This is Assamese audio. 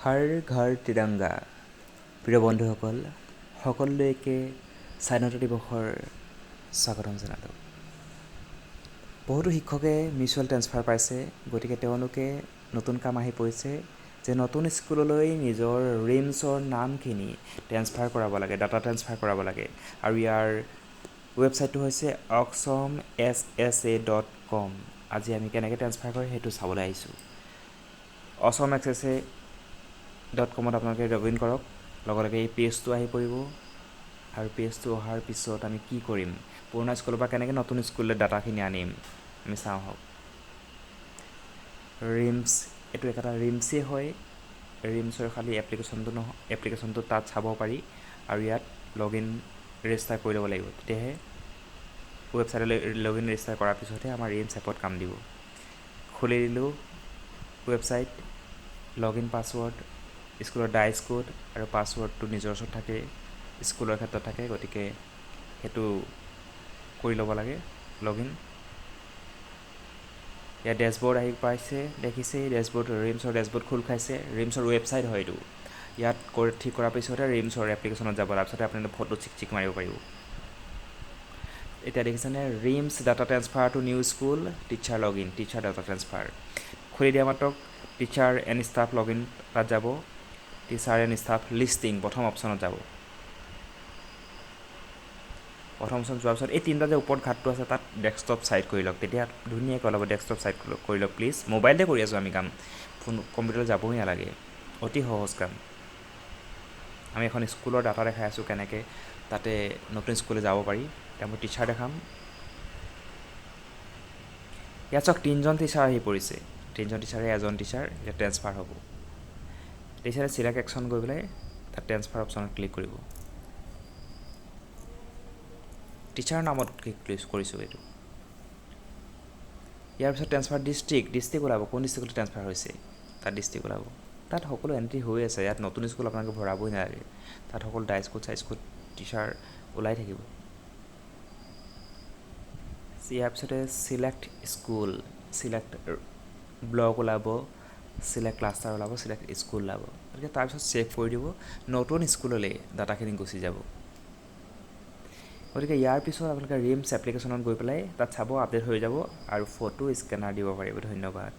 হৰ ঘৰ তিৰংগা। প্ৰিয় বন্ধুসকল, সকলোলৈকে স্বাধীনতা দিৱসৰ স্বাগতম জনালোঁ। বহুতো শিক্ষকে মিউচুৱেল ট্ৰেন্সফাৰ পাইছে, গতিকে তেওঁলোকে নতুন কাম আহি পৰিছে যে নতুন স্কুললৈ নিজৰ ৰিমছৰ নামখিনি ট্ৰেন্সফাৰ কৰাব লাগে, ডাটা ট্ৰেন্সফাৰ কৰাব লাগে। আৰু ইয়াৰ ৱেবছাইটটো হৈছে awesomessa.com। আজি আমি কেনেকৈ ট্ৰেন্সফাৰ কৰে সেইটো চাবলৈ আহিছোঁ। awesomessa.com আপোনালোকে লগ ইন কৰক। লগে লগে এই পেজটো আহি পৰিব আৰু পেজটো অহাৰ পিছত আমি কি কৰিম, পুৰণা স্কুলৰ পৰা কেনেকৈ নতুন স্কুললৈ ডাটাখিনি আনিম আমি চাওঁ হওক। ৰিমছ, এইটো এটা ৰিমছেই হয়। ৰিমছৰ খালি এপ্লিকেশ্যনটো তাত চাব পাৰি আৰু ইয়াত লগ ইন ৰেজিষ্টাৰ কৰি ল'ব লাগিব। তেতিয়াহে ৱেবছাইটলৈ লগ ইন ৰেজিষ্টাৰ কৰাৰ পিছতহে আমাৰ ৰিমছ এপত কাম দিব। খুলি দিলোঁ ৱেবছাইট, লগ ইন পাছৱৰ্ড, স্কুলৰ ডাইচ কোড আৰু পাছৱৰ্ডটো নিজৰ ওচৰত থাকে, স্কুলৰ ক্ষেত্ৰত থাকে, গতিকে সেইটো কৰি ল'ব লাগে লগ ইন। ইয়াত ডেছবৰ্ড আহি পাইছে, দেখিছে ডেছবৰ্ড, ৰিমছৰ ডেছবৰ্ড খোল খাইছে। ৰিমছৰ ৱেবছাইট হয় এইটো। ইয়াত ঠিক কৰাৰ পিছতহে ৰিমছৰ এপ্লিকেশ্যনত যাব, তাৰপিছতে আপুনি ফটো চিক মাৰিব পাৰিব। এতিয়া দেখিছেনে, RIMS data transfer two new school, teacher log in, teacher data transfer. খুলি দিয়া মাত্ৰক teacher and staff log in তাত যাব। টিচাৰ এণ্ড ষ্টাফ লিষ্টিং প্ৰথম অপশ্যনত যাব। প্ৰথম অপশ্যন যোৱাৰ পিছত এই তিনিটা যে ওপৰত ঘাটটো আছে তাত ডেস্কটপ চাইড কৰি লওক, তেতিয়া ধুনীয়াকৈ ওলাব। ডেস্কটপ চাইড কৰি লওক প্লিজ। মোবাইলতে কৰি আছোঁ আমি কাম, কম্পিউটাৰত যাবই নালাগে, অতি সহজ কাম। আমি এখন স্কুলৰ ডাটা দেখাই আছোঁ কেনেকৈ তাতে নতুন স্কুললৈ যাব পাৰি। এতিয়া মই টিচাৰ দেখাম। ইয়াত চাওক তিনিজন টিচাৰ আহি পৰিছে, তিনিজন টিচাৰে এজন টিচাৰ এতিয়া ট্ৰেন্সফাৰ হ'ব। টিচাৰে চিলেক্ট একশ্যন গৈ পেলাই তাত ট্ৰেন্সফাৰ অপশ্যনত ক্লিক কৰিব। টিচাৰৰ নামত ক্লিক কৰিছোঁ এইটো। ইয়াৰ পিছত ট্ৰেন্সফাৰ ডিষ্ট্ৰিক্ট ওলাব, কোন ডিষ্ট্ৰিক্টলৈ ট্ৰেন্সফাৰ হৈছে তাত ডিষ্ট্ৰিক্ট ওলাব। তাত সকলো এণ্ট্ৰি হৈ আছে, ইয়াত নতুন স্কুল আপোনালোকে ভৰাবই নালাগে। তাত সকলো dice code size code teacher ওলাই থাকিব। ইয়াৰ পিছতে চিলেক্ট স্কুল, চিলেক্ট ব্লক ওলাব, চিলেক্ট ক্লাষ্টাৰ ওলাব, চিলেক্ট স্কুল ওলাব। গতিকে তাৰপিছত ছেভ কৰি দিব, নতুন স্কুললৈ ডাটাখিনি গুচি যাব। গতিকে ইয়াৰ পিছত আপোনালোকে ৰিমছ এপ্লিকেশ্যনত গৈ পেলাই তাত চাব, আপডেট হৈ যাব আৰু ফটো স্কেনাৰ দিব পাৰিব। ধন্যবাদ।